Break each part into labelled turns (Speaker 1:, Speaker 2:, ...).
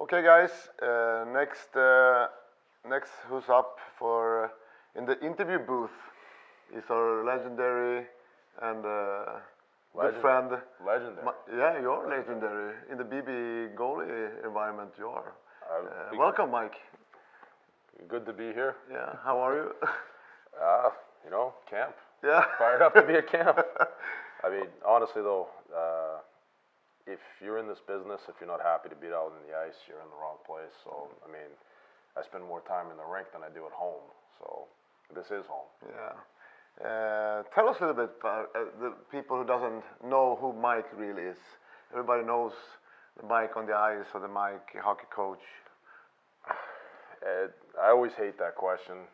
Speaker 1: Okay, guys. Next, who's up for in the interview booth is our legendary and good friend.
Speaker 2: Legendary.
Speaker 1: Yeah, you're legendary in the BB goalie environment. You are. Welcome, Mike.
Speaker 2: Good to be here.
Speaker 1: Yeah. How are you?
Speaker 2: Camp.
Speaker 1: Yeah.
Speaker 2: Fired up to be at camp. I mean, honestly though, if you're in this business, if you're not happy to be out on the ice, you're in the wrong place. So, I mean, I spend more time in the rink than I do at home. So, this is home.
Speaker 1: Yeah. Tell us a little bit about the people who doesn't know who Mike really is. Everybody knows the Mike on the ice or the Mike hockey coach.
Speaker 2: I always hate that question.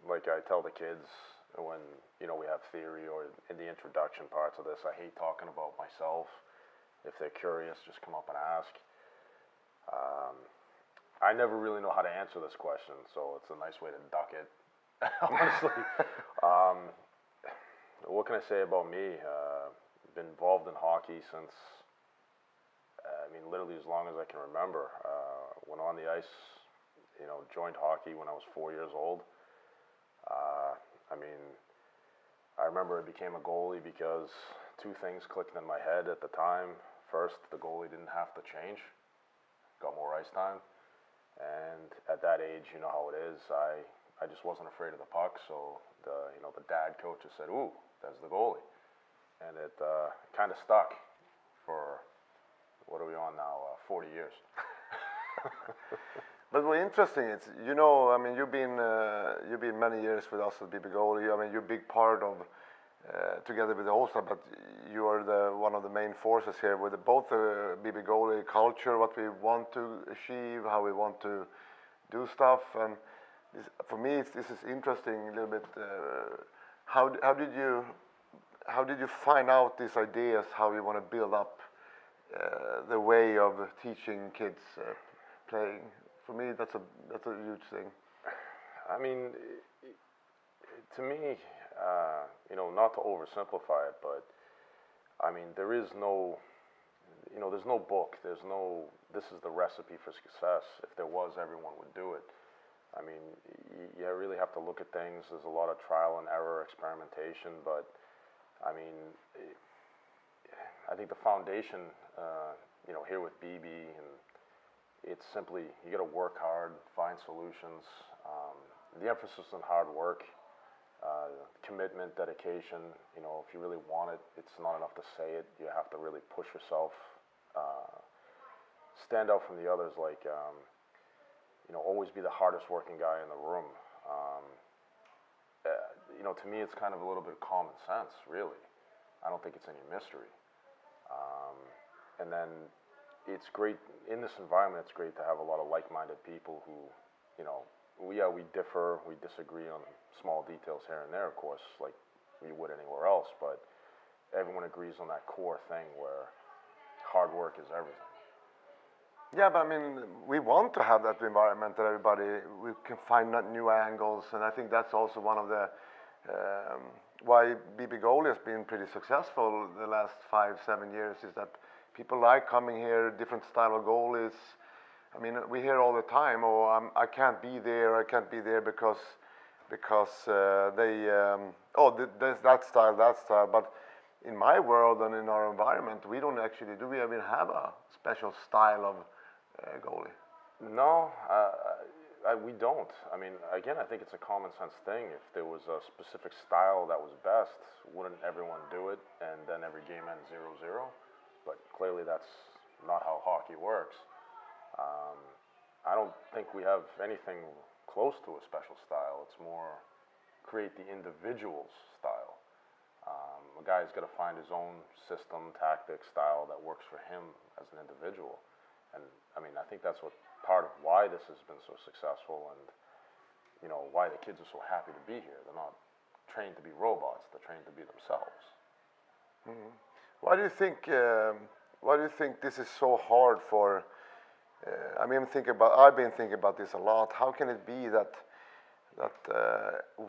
Speaker 2: Like I tell the kids when we have theory or in the introduction parts of this, I hate talking about myself. If they're curious, just come up and ask. I never really know how to answer this question, so it's a nice way to duck it. Honestly, what can I say about me? Been involved in hockey since, literally as long as I can remember. Went on the ice, joined hockey when I was 4 years old. I remember I became a goalie because two things clicked in my head at the time. First, the goalie didn't have to change, got more ice time. And at that age, you know how it is, I just wasn't afraid of the puck, so the dad coaches said, "Ooh, that's the goalie." And it kind of stuck for, what are we on now, 40 years.
Speaker 1: But what's interesting is, you've been many years with us at BB Goalie. You're a big part of, together with the All-Star, but you are one of the main forces here with both the BB Goalie culture, what we want to achieve, how we want to do stuff. And for me, this is interesting a little bit. How did you find out these ideas? How you want to build up the way of teaching kids playing? For me, that's a huge thing.
Speaker 2: I mean, to me, not to oversimplify it, but there is no, there's no book. There's no, this is the recipe for success. If there was, everyone would do it. You really have to look at things. There's a lot of trial and error, experimentation, but I think the foundation, here with BB, and it's simply, you got to work hard, find solutions. The emphasis on hard work, commitment, dedication. If you really want it, it's not enough to say it. You have to really push yourself, stand out from the others. Like, always be the hardest working guy in the room. To me, it's kind of a little bit of common sense, really. I don't think it's any mystery. And then it's great in this environment. It's great to have a lot of like-minded people who, we differ, we disagree on small details here and there, of course, like we would anywhere else. But everyone agrees on that core thing where hard work is everything.
Speaker 1: Yeah, but we want to have that environment that we can find new angles, and I think that's also one of the why BB Goalie has been pretty successful the last 5-7 years is that people like coming here, different style of goalies. We hear all the time, I can't be there because there's that style. But in my world and in our environment, we don't actually, do we even have a special style of goalie?
Speaker 2: No, we don't. Again, I think it's a common sense thing. If there was a specific style that was best, wouldn't everyone do it and then every game ends 0-0? But clearly that's not how hockey works. I don't think we have anything close to a special style. It's more create the individual's style. A guy's got to find his own system, tactic, style that works for him as an individual. And I think that's what part of why this has been so successful, and why the kids are so happy to be here. They're not trained to be robots. They're trained to be themselves.
Speaker 1: Mm-hmm. Why do you think this is so hard for? I've been thinking about this a lot. How can it be that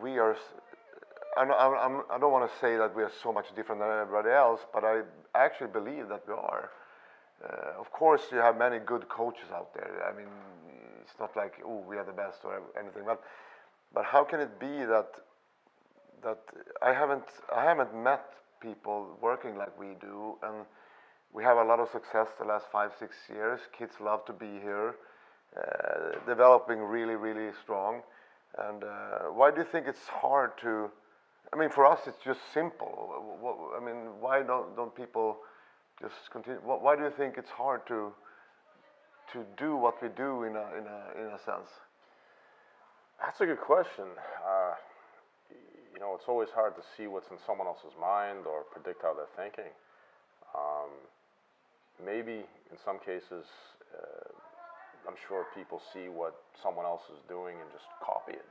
Speaker 1: we are? I don't want to say that we are so much different than everybody else, but I actually believe that we are. Of course, you have many good coaches out there. I mean, it's not like, oh, we are the best or anything, but how can it be that I haven't met people working like we do, and we have a lot of success the last 5-6 years. Kids love to be here, developing really, really strong. And why do you think it's hard to? I mean, for us, it's just simple. I mean, why don't people just continue? Why do you think it's hard to do what we do in a sense?
Speaker 2: That's a good question. It's always hard to see what's in someone else's mind or predict how they're thinking. Maybe in some cases, I'm sure people see what someone else is doing and just copy it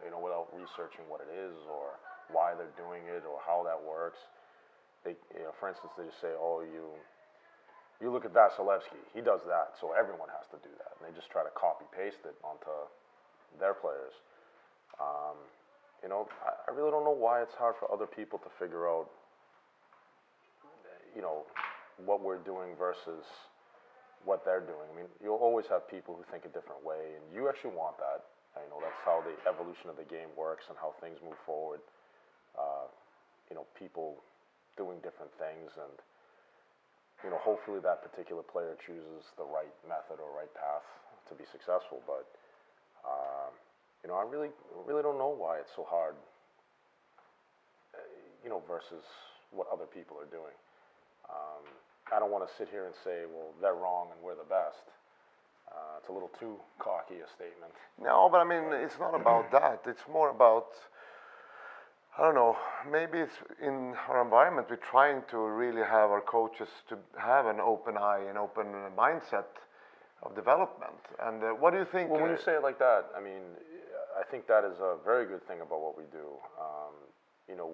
Speaker 2: even, without researching what it is or why they're doing it or how that works. They, for instance, they just say, oh, you look at Vasilevsky, he does that, so everyone has to do that. And they just try to copy paste it onto their players. I really don't know why it's hard for other people to figure out, what we're doing versus what they're doing. I mean, you'll always have people who think a different way, and you actually want that. That's how the evolution of the game works and how things move forward. People doing different things, and hopefully that particular player chooses the right method or right path to be successful. But I really don't know why it's so hard. Versus what other people are doing. I don't want to sit here and say, well, they're wrong and we're the best. It's a little too cocky a statement.
Speaker 1: No, but I mean, it's not about that. It's more about, I don't know, maybe it's in our environment, we're trying to really have our coaches to have an open eye and open mindset of development. And what do you think?
Speaker 2: Well, when you say it like that, I mean, I think that is a very good thing about what we do.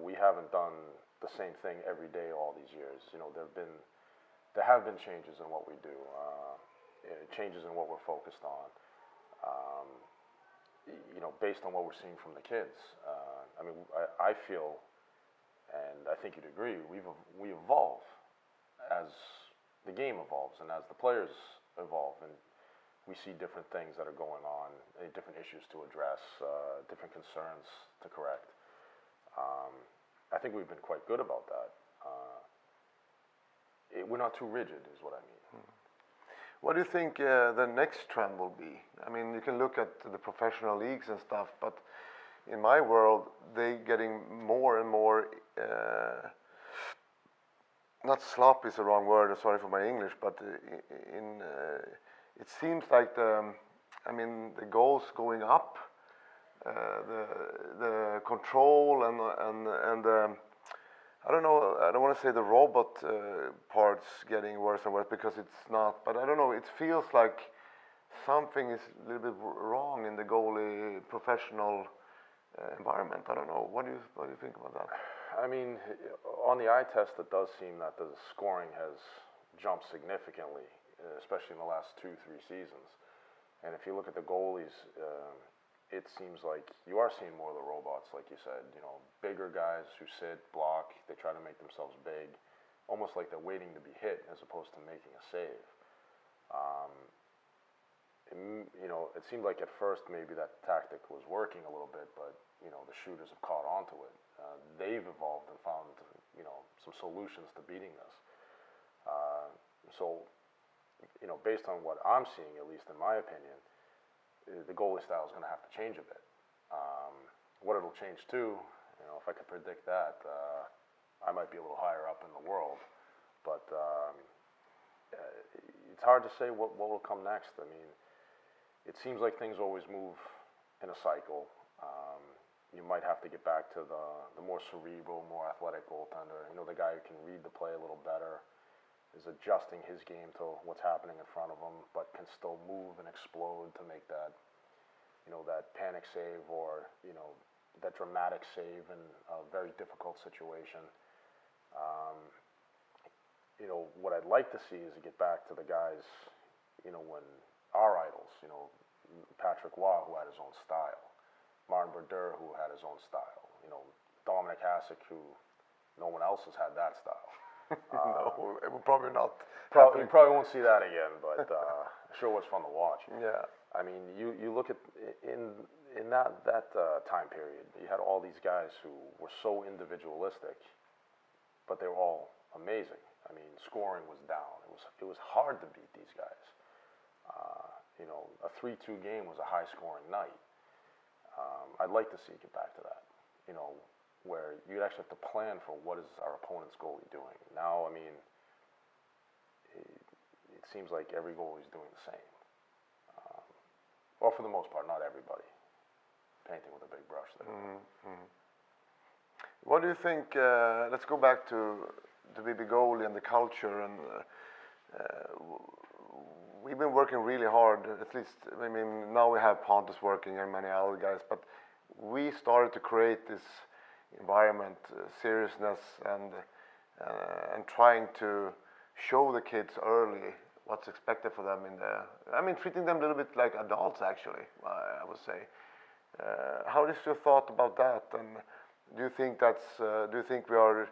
Speaker 2: We haven't done the same thing every day all these years. There have been changes in what we do, changes in what we're focused on, based on what we're seeing from the kids. I feel, and I think you'd agree, we evolve as the game evolves and as the players evolve, and we see different things that are going on, different issues to address, different concerns to correct. I think we've been quite good about that. We're not too rigid, is what I mean.
Speaker 1: What do you think the next trend will be? I mean, you can look at the professional leagues and stuff, but in my world, they getting more and more. Not slop is the wrong word. Sorry for my English, but it seems like the goals going up. The control and I don't know. I don't want to say the robot parts getting worse and worse, because it's not. But I don't know. It feels like something is a little bit wrong in the goalie professional environment. I don't know. What do you think about that?
Speaker 2: I mean, on the eye test, it does seem that the scoring has jumped significantly, especially in the last 2-3 seasons. And if you look at the goalies, it seems like you are seeing more of the robots, like you said. Bigger guys who sit, block, they try to make themselves big, almost like they're waiting to be hit as opposed to making a save. It seemed like at first maybe that tactic was working a little bit, but the shooters have caught onto it. They've evolved and found some solutions to beating this. So based on what I'm seeing, at least in my opinion, the goalie style is going to have to change a bit. What it'll change to, if I could predict that, I might be a little higher up in the world. But it's hard to say what will come next. I mean, it seems like things always move in a cycle. You might have to get back to the more cerebral, more athletic goaltender. The guy who can read the play a little better, is adjusting his game to what's happening in front of him, but can still move and explode to make that, that panic save or, that dramatic save in a very difficult situation. What I'd like to see is to get back to the guys, when our idols, Patrick Waugh, who had his own style, Martin Brodeur, who had his own style, Dominic Hasek, who no one else has had that style.
Speaker 1: No, it will probably not
Speaker 2: You
Speaker 1: happen.
Speaker 2: probably won't see that again, but sure was fun to watch.
Speaker 1: Yeah.
Speaker 2: I mean, you look at in that time period, you had all these guys who were so individualistic, but they were all amazing. I mean, scoring was down. It was hard to beat these guys. You know, a 3-2 game was a high-scoring night. I'd like to see it get back to that. You know, where you actually have to plan for what is our opponent's goalie doing. Now, I mean, it seems like every goalie's doing the same. Or for the most part, not everybody. Painting with a big brush there.
Speaker 1: What do you think? Let's go back to the BB goalie and the culture. And we've been working really hard. At least, I mean, now we have Pontus working and many other guys. But we started to create this environment, seriousness, and trying to show the kids early what's expected for them in the. I mean, treating them a little bit like adults, actually. I would say. How is your thought about that? And do you think do you think we are?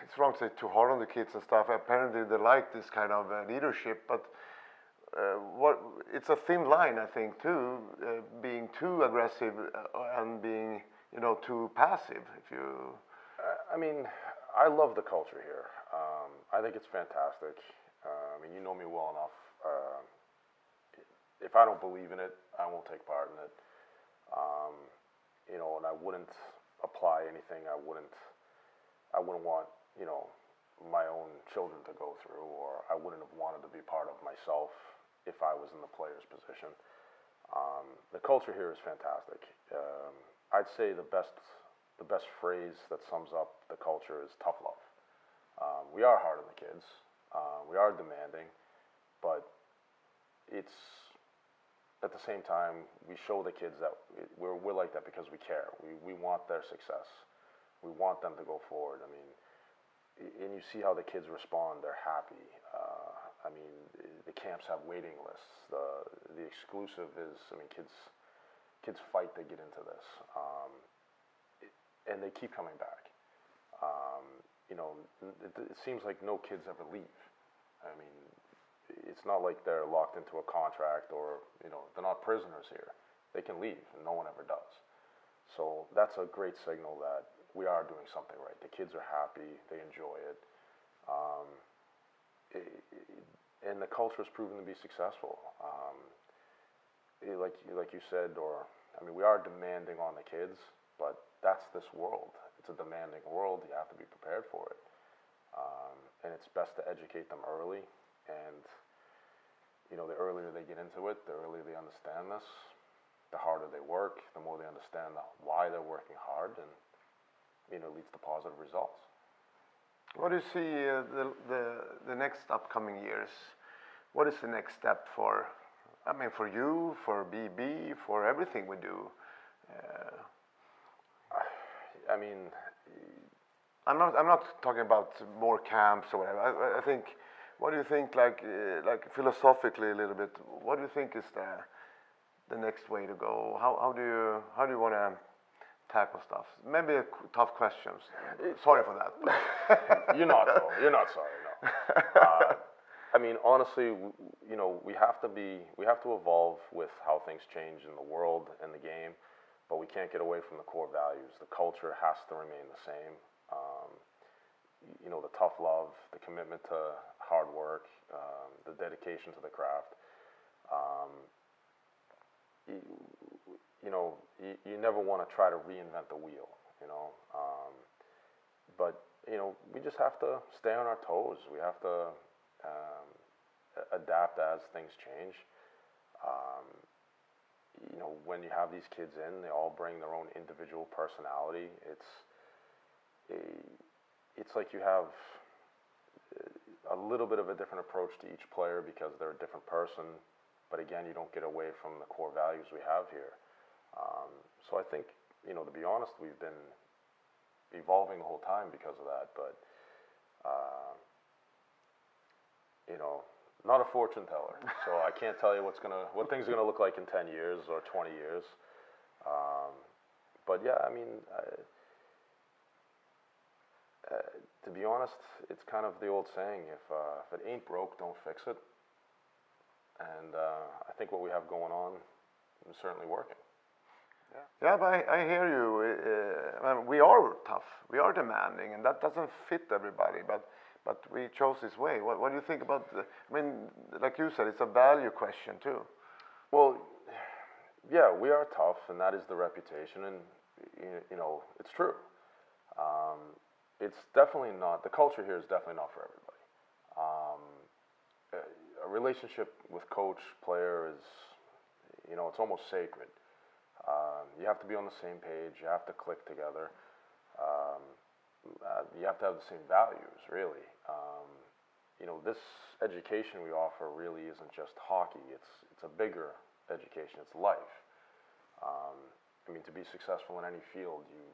Speaker 1: It's wrong to say too hard on the kids and stuff. Apparently, they like this kind of leadership, but it's a thin line, I think, too, being too aggressive and being, you know, too passive. If you.
Speaker 2: I mean, I love the culture here. I think it's fantastic. I mean, you know me well enough. If I don't believe in it, I won't take part in it. You know, and I wouldn't apply anything I wouldn't want, you know, my own children to go through, or I wouldn't have wanted to be part of myself if I was in the player's position. The culture here is fantastic. I'd say the best phrase that sums up the culture is tough love. We are hard on the kids. We are demanding, but it's at the same time we show the kids that we're like that because we care. We want their success. We want them to go forward. I mean, and you see how the kids respond. They're happy. I mean, the camps have waiting lists. The exclusive is, I mean, kids fight to get into this, and they keep coming back. You know, it seems like no kids ever leave. I mean, it's not like they're locked into a contract, or, you know, they're not prisoners here. They can leave, and no one ever does. So that's a great signal that we are doing something right. The kids are happy, they enjoy it, and the culture has proven to be successful. Like you said, or I mean, we are demanding on the kids, but that's this world. It's a demanding world. You have to be prepared for it, and it's best to educate them early. And you know, the earlier they get into it, the earlier they understand this, the harder they work, the more they understand why they're working hard, and you know, leads to positive results.
Speaker 1: What do you see the next upcoming years? What is the next step for? I mean, for you, for BB, for everything we do.
Speaker 2: I mean,
Speaker 1: I'm not talking about more camps or whatever. I think. What do you think, like philosophically a little bit? What do you think is the next way to go? How do you want to tackle stuff? Maybe tough questions. Sorry for that.
Speaker 2: You're not though. You're not sorry. No. I mean, honestly, you know, we have to evolve with how things change in the world and the game, but we can't get away from the core values. The culture has to remain the same. You know, the tough love, the commitment to hard work, the dedication to the craft. You know, you never want to try to reinvent the wheel, you know. But, you know, we just have to stay on our toes. We have to adapt as things change. You know, when you have these kids in, they all bring their own individual personality. It's like you have a little bit of a different approach to each player because they're a different person, but again, you don't get away from the core values we have here. So I think, you know, to be honest, we've been evolving the whole time because of that, but, you know, not a fortune teller, so I can't tell you what things are gonna look like in 10 years or 20 years. But yeah, I mean, To be honest, it's kind of the old saying: if it ain't broke, don't fix it. And I think what we have going on is certainly working.
Speaker 1: Yeah, but I hear you. I mean, we are tough, we are demanding, and that doesn't fit everybody. But we chose this way. What do you think about? I mean, like you said, it's a value question too.
Speaker 2: Well, yeah, we are tough, and that is the reputation, and you know, it's true. It's definitely not. The culture here is definitely not for everybody. Um, a relationship with coach player is, you know, it's almost sacred. You have to be on the same page. You have to click together. You have to have the same values, really. You know, this education we offer really isn't just hockey. It's a bigger education. It's life. I mean, to be successful in any field, you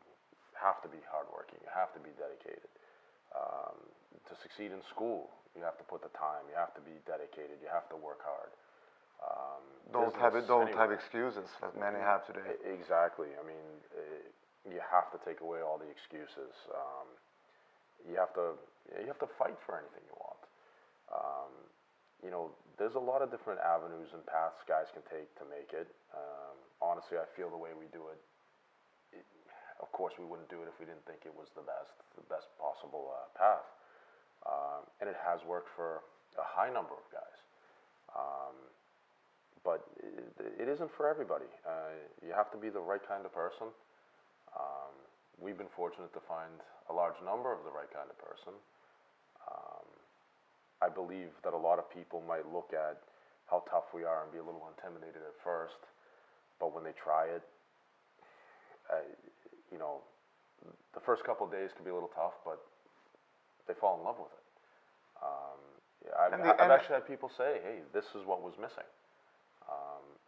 Speaker 2: have to be hardworking. You have to be dedicated. To succeed in school, you have to put the time. You have to be dedicated. You have to work hard.
Speaker 1: Don't have excuses like many have today.
Speaker 2: Exactly. I mean, you have to take away all the excuses. You have to fight for anything you want. You know, there's a lot of different avenues and paths guys can take to make it. Honestly, I feel the way we do it. Of course, we wouldn't do it if we didn't think it was the best possible path. And it has worked for a high number of guys. But it isn't for everybody. You have to be the right kind of person. We've been fortunate to find a large number of the right kind of person. I believe that a lot of people might look at how tough we are and be a little intimidated at first, but when they try it, you know, the first couple of days can be a little tough, but they fall in love with it. I've actually had people say, "Hey, this is what was missing,"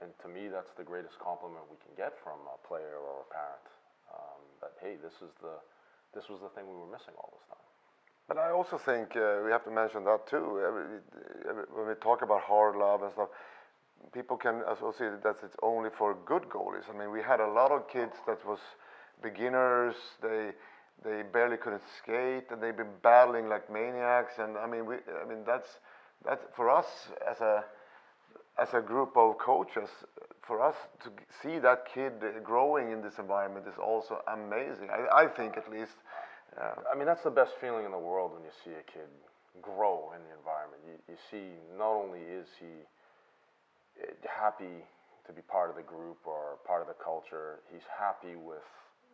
Speaker 2: and to me, that's the greatest compliment we can get from a player or a parent. That hey, this was the thing we were missing all this time.
Speaker 1: But I also think we have to mention that too. When we talk about hard love and stuff, people can associate that it's only for good goalies. I mean, we had a lot of kids that was beginners. They barely couldn't skate, and they've been battling like maniacs. And I mean, that's for us as a group of coaches. For us to see that kid growing in this environment is also amazing. I think, at least.
Speaker 2: I mean, that's the best feeling in the world when you see a kid grow in the environment. You see, not only is he happy to be part of the group or part of the culture, he's happy with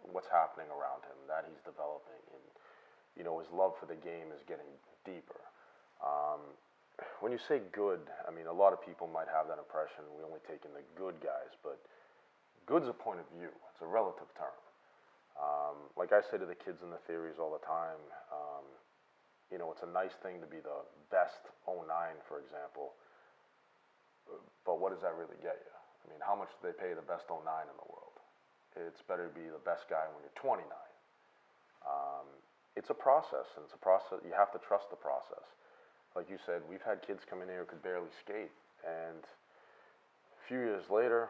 Speaker 2: what's happening around him, that he's developing, and you know, his love for the game is getting deeper. When you say good, I mean, a lot of people might have that impression. We only take in the good guys, but good's a point of view. It's a relative term. Like I say to the kids in the theories all the time, you know, it's a nice thing to be the best 09, for example, but what does that really get you? I mean, how much do they pay the best 09 in the world? It's better to be the best guy when you're 29. It's a process, and it's a process. You have to trust the process. Like you said, we've had kids come in here who could barely skate, and a few years later,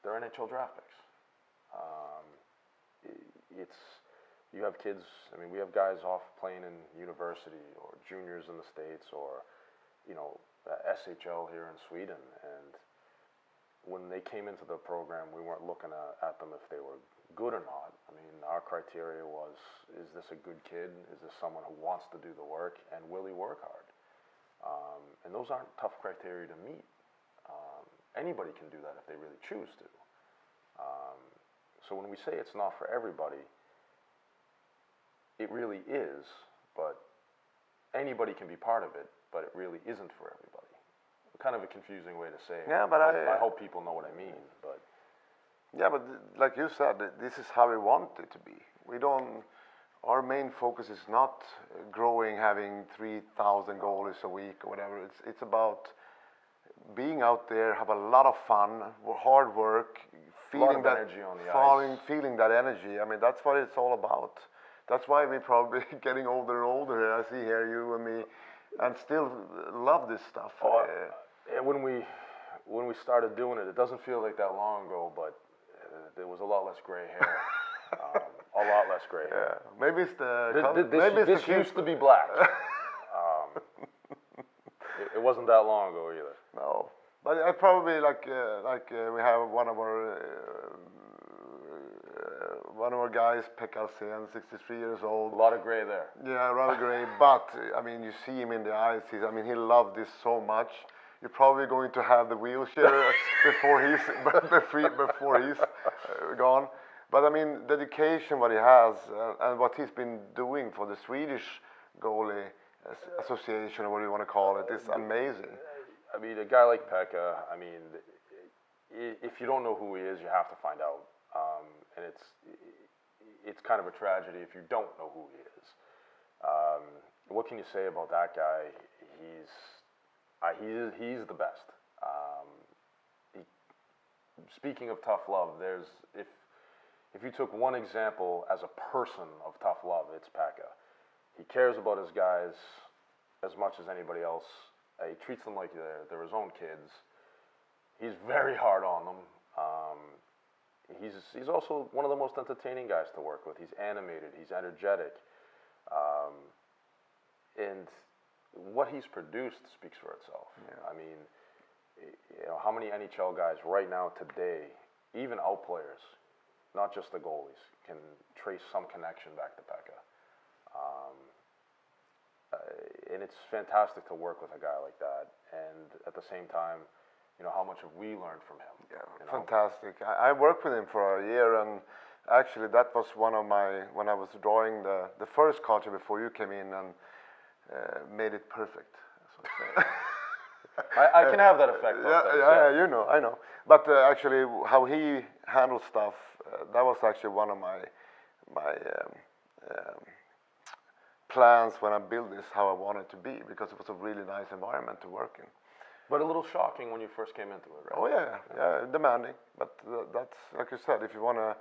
Speaker 2: they're NHL draft picks. You have kids, I mean, we have guys off playing in university or juniors in the States or, you know, SHL here in Sweden. And when they came into the program, we weren't looking at them if they were good or not. I mean, our criteria was, is this a good kid? Is this someone who wants to do the work? And will he work hard? And those aren't tough criteria to meet. Anybody can do that if they really choose to. So when we say it's not for everybody, it really is, but anybody can be part of it, but it really isn't for everybody. Kind of a confusing way to say it.
Speaker 1: Yeah, but
Speaker 2: I hope people know what I mean, but...
Speaker 1: Yeah, but like you said, this is how we want it to be. Our main focus is not growing, having 3,000 goalies a week or whatever. It's about being out there, have a lot of fun, hard work, feeling that
Speaker 2: energy on the ice.
Speaker 1: Feeling that energy. I mean, that's what it's all about. That's why we're probably getting older and older. I see here you and me, and still love this stuff.
Speaker 2: When we started doing it, it doesn't feel like that long ago, but there was a lot less gray hair. A lot less gray hair.
Speaker 1: Yeah, maybe it's the
Speaker 2: This used to be black. It wasn't that long ago either.
Speaker 1: No, but I probably we have one of our guys, Pekka Alsen, 63 years old.
Speaker 2: A lot of gray there.
Speaker 1: Yeah, rather gray, but I mean, you see him in the eyes. He loved this so much. You're probably going to have the wheelchair before he's gone. But I mean, dedication what he has and what he's been doing for the Swedish goalie association, or what you want to call it, is amazing.
Speaker 2: I mean, a guy like Pekka, I mean, if you don't know who he is, you have to find out. And it's kind of a tragedy if you don't know who he is. What can you say about that guy? He's the best. Speaking of tough love, if you took one example as a person of tough love, it's Pekka. He cares about his guys as much as anybody else. He treats them like they're his own kids. He's very hard on them. He's also one of the most entertaining guys to work with. He's animated. He's energetic. And what he's produced speaks for itself. Yeah. I mean, how many NHL guys right now today, even out players, not just the goalies, can trace some connection back to Pekka. And it's fantastic to work with a guy like that. And at the same time, how much have we learned from him?
Speaker 1: Yeah, fantastic. I worked with him for a year, and actually that was one of when I was drawing the first culture before you came in, and made it perfect.
Speaker 2: I can have that effect.
Speaker 1: Yeah, I know. But actually, how he handles stuff, that was actually one of my plans when I built this, how I wanted it to be, because it was a really nice environment to work in.
Speaker 2: But a little shocking when you first came into it, right?
Speaker 1: Oh yeah, demanding. But that's, like you said, if you want to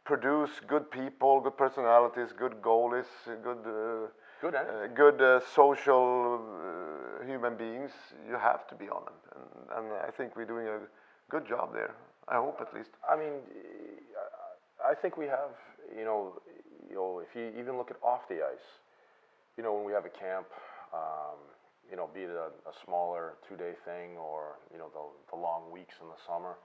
Speaker 1: produce good people, good personalities, good goalies, good social human beings, you have to be on them. And I think we're doing a good job there. I hope, at least.
Speaker 2: I mean, I think we have. If you even look at off the ice, when we have a camp. Be it a smaller 2-day thing or, the long weeks in the summer,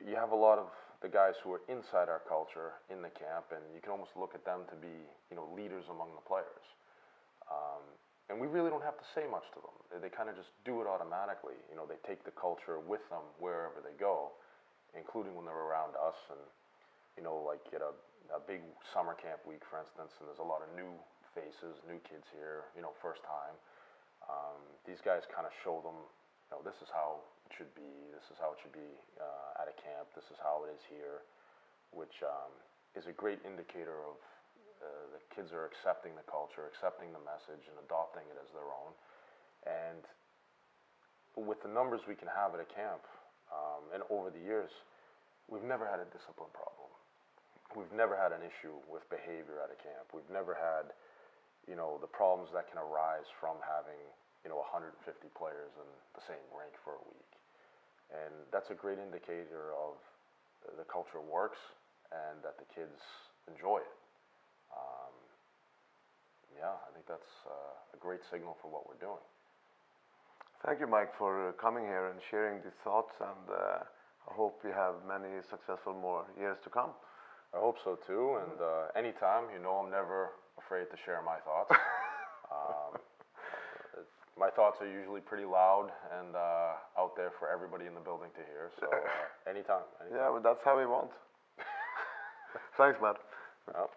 Speaker 2: you have a lot of the guys who are inside our culture in the camp, and you can almost look at them to be, leaders among the players. And we really don't have to say much to them. They kind of just do it automatically. They take the culture with them wherever they go, including when they're around us. And, like at a big summer camp week, for instance, and there's a lot of new faces, new kids here, first time. These guys kind of show them, this is how it should be, this is how it should be at a camp, this is how it is here, which is a great indicator of the kids are accepting the culture, accepting the message, and adopting it as their own. And with the numbers we can have at a camp, and over the years, we've never had a discipline problem. We've never had an issue with behavior at a camp. We've never had the problems that can arise from having, 150 players in the same rink for a week. And that's a great indicator of the culture works and that the kids enjoy it. I think that's a great signal for what we're doing.
Speaker 1: Thank you, Mike, for coming here and sharing these thoughts, and I hope we have many successful more years to come.
Speaker 2: I hope so too, and anytime, I'm never afraid to share my thoughts. My thoughts are usually pretty loud and out there for everybody in the building to hear, so anytime.
Speaker 1: Yeah, well, that's how we want. Thanks, Matt.
Speaker 2: Well.